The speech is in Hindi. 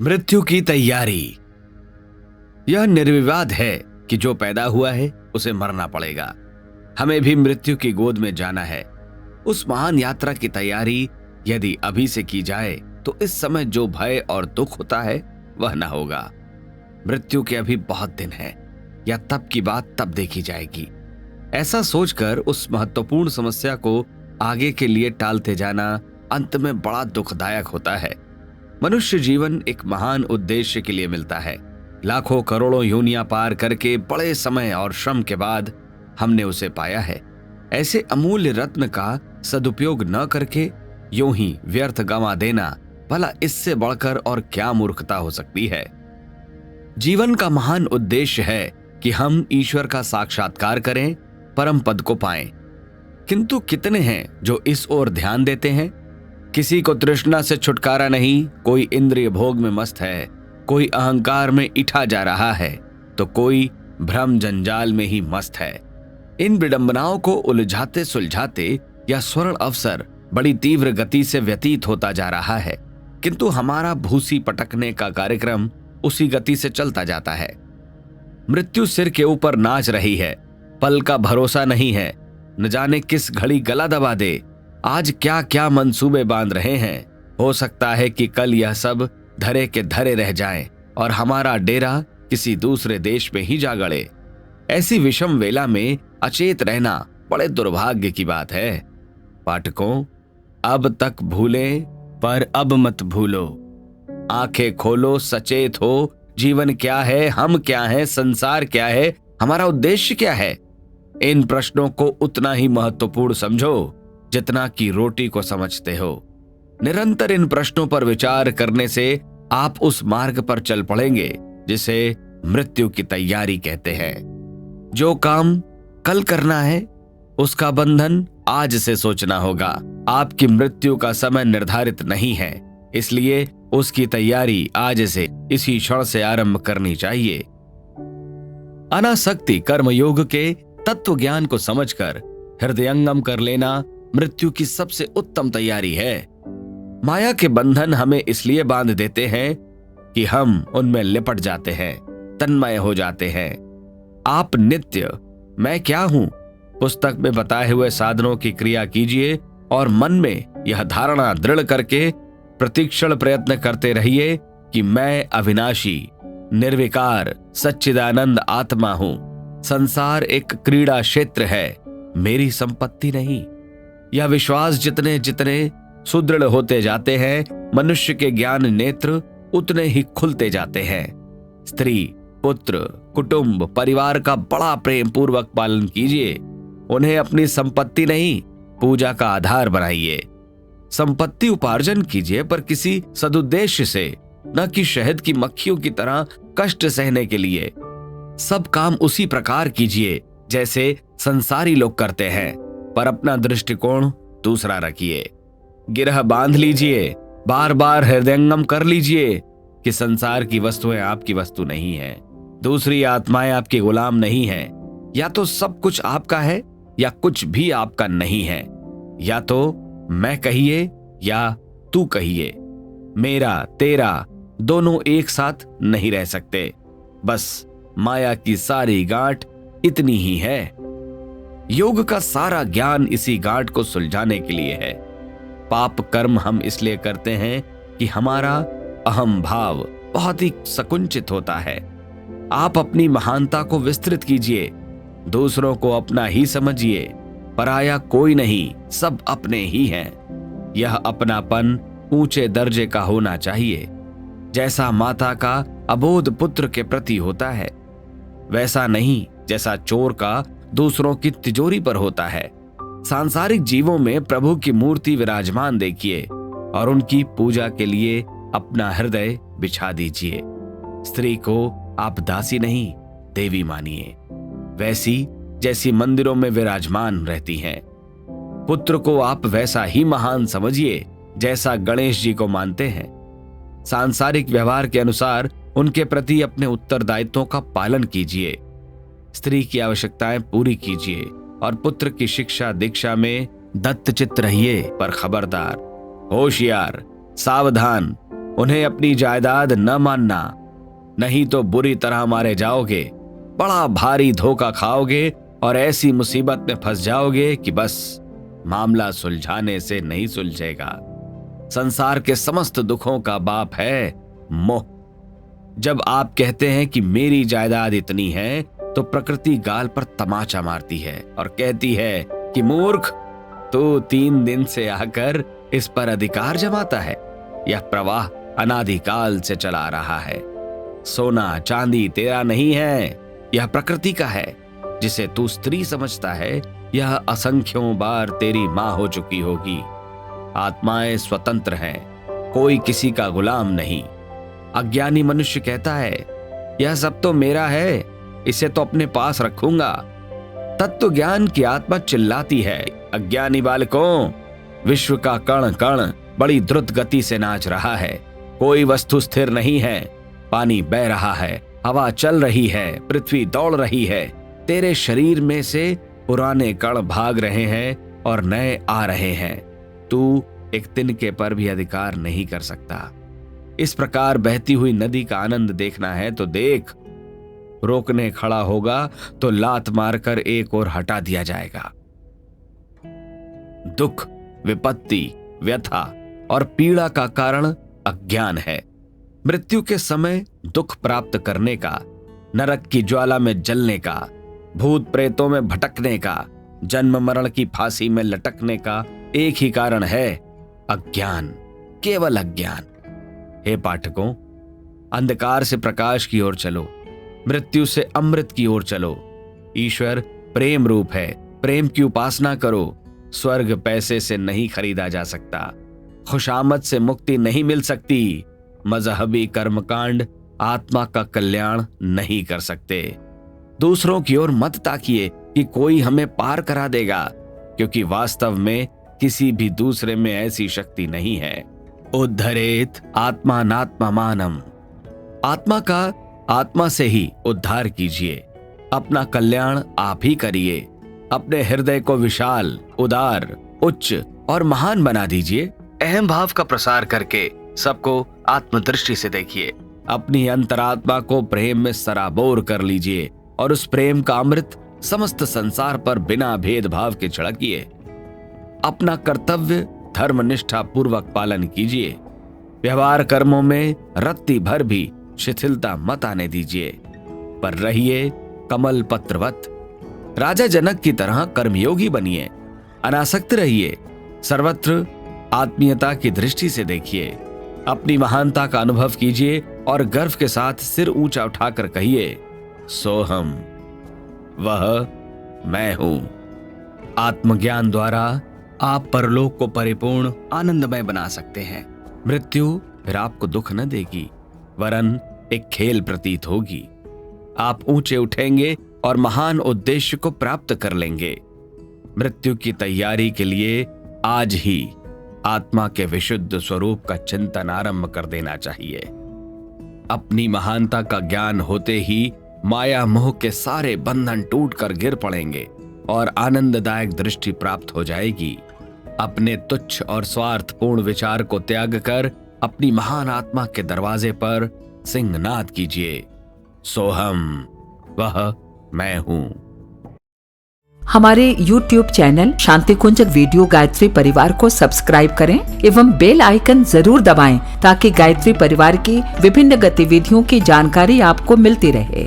मृत्यु की तैयारी। यह निर्विवाद है कि जो पैदा हुआ है उसे मरना पड़ेगा। हमें भी मृत्यु की गोद में जाना है। उस महान यात्रा की तैयारी यदि अभी से की जाए तो इस समय जो भय और दुख होता है वह न होगा। मृत्यु के अभी बहुत दिन है, या तब की बात तब देखी जाएगी। ऐसा सोचकर उस महत्वपूर्ण समस्या को आगे के लिए टालते जाना अंत में बड़ा दुखदायक होता है। मनुष्य जीवन एक महान उद्देश्य के लिए मिलता है। लाखों करोड़ों योनियां पार करके बड़े समय और श्रम के बाद हमने उसे पाया है। ऐसे अमूल्य रत्न का सदुपयोग न करके यूं ही व्यर्थ गंवा देना, भला इससे बढ़कर और क्या मूर्खता हो सकती है। जीवन का महान उद्देश्य है कि हम ईश्वर का साक्षात्कार करें, परम पद को पाएं। किंतु कितने हैं जो इस ओर ध्यान देते हैं? किसी को तृष्णा से छुटकारा नहीं, कोई इंद्रिय भोग में मस्त है, कोई अहंकार में इठा जा रहा है, तो कोई भ्रम जंजाल में ही मस्त है। इन विडंबनाओं को उलझाते सुलझाते यह स्वर्ण अवसर बड़ी तीव्र गति से व्यतीत होता जा रहा है, किंतु हमारा भूसी पटकने का कार्यक्रम उसी गति से चलता जाता है। मृत्यु सिर के ऊपर नाच रही है, पल का भरोसा नहीं है, न जाने किस घड़ी गला दबा दे। आज क्या क्या मंसूबे बांध रहे हैं। हो सकता है कि कल यह सब धरे के धरे रह जाएं और हमारा डेरा किसी दूसरे देश में ही जा गड़े। ऐसी विषम वेला में अचेत रहना बड़े दुर्भाग्य की बात है। पाठकों, अब तक भूले पर अब मत भूलो। आंखें खोलो, सचेत हो। जीवन क्या है, हम क्या हैं, संसार क्या है, हमारा उद्देश्य क्या है? इन प्रश्नों को उतना ही महत्वपूर्ण समझो जितना कि रोटी को समझते हो। निरंतर इन प्रश्नों पर विचार करने से आप उस मार्ग पर चल पड़ेंगे जिसे मृत्यु की तैयारी कहते हैं। जो काम कल करना है उसका बंधन आज से सोचना होगा। आपकी मृत्यु का समय निर्धारित नहीं है, इसलिए उसकी तैयारी आज से, इसी क्षण से आरंभ करनी चाहिए। अनासक्ति कर्मयोग के तत्व ज्ञान को समझकर हृदयंगम कर लेना मृत्यु की सबसे उत्तम तैयारी है। माया के बंधन हमें इसलिए बांध देते हैं कि हम उनमें लिपट जाते हैं, तन्मय हो जाते हैं। आप नित्य मैं क्या हूं पुस्तक में बताए हुए साधनों की क्रिया कीजिए और मन में यह धारणा दृढ़ करके प्रतिक्षण प्रयत्न करते रहिए कि मैं अविनाशी, निर्विकार, सच्चिदानंद आत्मा हूं। संसार एक क्रीड़ा क्षेत्र है, मेरी संपत्ति नहीं। यह विश्वास जितने जितने सुदृढ़ होते जाते हैं, मनुष्य के ज्ञान नेत्र उतने ही खुलते जाते हैं। स्त्री, पुत्र, कुटुंब, परिवार का बड़ा प्रेम पूर्वक पालन कीजिए। उन्हें अपनी संपत्ति नहीं, पूजा का आधार बनाइए। संपत्ति उपार्जन कीजिए, पर किसी सदुद्देश्य से, न कि शहद की मक्खियों की तरह कष्ट सहने के लिए। सब काम उसी प्रकार कीजिए जैसे संसारी लोग करते हैं, पर अपना दृष्टिकोण दूसरा रखिए। गिरह बांध लीजिए, बार बार हृदयंगम कर लीजिए कि संसार की वस्तुएं आपकी वस्तु नहीं है, दूसरी आत्माएं आपके गुलाम नहीं है। या तो सब कुछ आपका है या कुछ भी आपका नहीं है। या तो मैं कहिए या तू कहिए, मेरा तेरा दोनों एक साथ नहीं रह सकते। बस माया की सारी गांठ इतनी ही है। योग का सारा ज्ञान इसी गांठ को सुलझाने के लिए है। पाप कर्म हम इसलिए करते हैं कि हमारा अहम भाव बहुत ही संकुचित होता है। आप अपनी महानता को विस्तृत कीजिए, दूसरों को अपना ही समझिए। पराया कोई नहीं, सब अपने ही हैं। यह अपनापन ऊंचे दर्जे का होना चाहिए। जैसा माता का अबोध पुत्र के प्रति होता है, वैसा नहीं जैसा चोर का दूसरों की तिजोरी पर होता है। सांसारिक जीवों में प्रभु की मूर्ति विराजमान देखिए और उनकी पूजा के लिए अपना हृदय बिछा दीजिए। स्त्री को आप दासी नहीं, देवी मानिए, वैसी जैसी मंदिरों में विराजमान रहती हैं। पुत्र को आप वैसा ही महान समझिए जैसा गणेश जी को मानते हैं। सांसारिक व्यवहार के अनुसार उनके प्रति अपने उत्तरदायित्वों का पालन कीजिए। स्त्री की आवश्यकताएं पूरी कीजिए और पुत्र की शिक्षा दीक्षा में दत्तचित्त रहिए। पर खबरदार, होशियार, सावधान, उन्हें अपनी जायदाद न मानना, नहीं तो बुरी तरह मारे जाओगे, बड़ा भारी धोखा खाओगे और ऐसी मुसीबत में फंस जाओगे कि बस मामला सुलझाने से नहीं सुलझेगा। संसार के समस्त दुखों का बाप है मोह। जब आप कहते हैं कि मेरी जायदाद इतनी है, तो प्रकृति गाल पर तमाचा मारती है और कहती है कि मूर्ख, तू 3 दिन से आकर इस पर अधिकार जमाता है। यह प्रवाह अनादिकाल से चला रहा है। सोना चांदी तेरा नहीं है, यह प्रकृति का है। जिसे तू स्त्री समझता है, यह असंख्यों बार तेरी मां हो चुकी होगी। आत्माएं स्वतंत्र हैं, कोई किसी का गुलाम नहीं। अज्ञानी मनुष्य कहता है, यह सब तो मेरा है, इसे तो अपने पास रखूंगा। तत्व ज्ञान की आत्मा चिल्लाती है, अज्ञानी बालकों, विश्व का कण कण बड़ी द्रुत गति से नाच रहा है। कोई वस्तु स्थिर नहीं है। पानी बह रहा है, हवा चल रही है, पृथ्वी दौड़ रही है। तेरे शरीर में से पुराने कण भाग रहे हैं और नए आ रहे हैं। तू एक तिनके पर भी अधिकार नहीं कर सकता। इस प्रकार बहती हुई नदी का आनंद देखना है तो देख, रोकने खड़ा होगा तो लात मारकर एक ओर हटा दिया जाएगा। दुख, विपत्ति, व्यथा और पीड़ा का कारण अज्ञान है। मृत्यु के समय दुख प्राप्त करने का, नरक की ज्वाला में जलने का, भूत प्रेतों में भटकने का, जन्म मरण की फांसी में लटकने का एक ही कारण है, अज्ञान, केवल अज्ञान। हे पाठकों, अंधकार से प्रकाश की ओर चलो, मृत्यु से अमृत की ओर चलो। ईश्वर प्रेम रूप है, प्रेम की उपासना करो। स्वर्ग पैसे से नहीं खरीदा जा सकता, खुशामद से मुक्ति नहीं मिल सकती, मजहबी कर्मकांड आत्मा का कल्याण नहीं कर सकते। दूसरों की ओर मत ताकिए कि कोई हमें पार करा देगा, क्योंकि वास्तव में किसी भी दूसरे में ऐसी शक्ति नहीं है। उद्धरेत आत्मानात्मानम, आत्मा का आत्मा से ही उद्धार कीजिए। अपना कल्याण आप ही करिए। अपने हृदय को विशाल, उदार, उच्च और महान बना दीजिए। अहम भाव का प्रसार करके सबको आत्मदृष्टि से देखिए। अपनी अंतरात्मा को प्रेम में सराबोर कर लीजिए और उस प्रेम का अमृत समस्त संसार पर बिना भेदभाव के छिड़किए। अपना कर्तव्य धर्मनिष्ठा पूर्वक पालन कीजिए। व्यवहार कर्मों में रत्ती भर भी शिथिलता मत आने दीजिए, पर रहिए कमल पत्रवत। राजा जनक की तरह कर्मयोगी बनिए। अनासक्त रहिए। सर्वत्र आत्मीयता की दृष्टि से देखिए। अपनी महानता का अनुभव कीजिए और गर्व के साथ सिर ऊंचा उठाकर कहिए, सोहम, वह मैं हूं। आत्मज्ञान द्वारा आप परलोक को परिपूर्ण आनंदमय बना सकते हैं। मृत्यु फिर आपको दुख न देगी, वरन एक खेल प्रतीत होगी। आप ऊंचे उठेंगे और महान उद्देश्य को प्राप्त कर लेंगे। मृत्यु की तैयारी के लिए आज ही आत्मा के विशुद्ध स्वरूप का चिंतन आरंभ कर देना चाहिए। अपनी महानता का ज्ञान होते ही माया मोह के सारे बंधन टूटकर गिर पड़ेंगे और आनंददायक दृष्टि प्राप्त हो जाएगी। अपने तुच्छ और स्वार्थपूर्ण विचार को त्याग कर अपनी महान आत्मा के दरवाजे पर सिंहनाद कीजिए, सोहम, वह मैं हूं। हमारे YouTube चैनल शांति कुंज वीडियो गायत्री परिवार को सब्सक्राइब करें एवं बेल आइकन जरूर दबाएं ताकि गायत्री परिवार की विभिन्न गतिविधियों की जानकारी आपको मिलती रहे।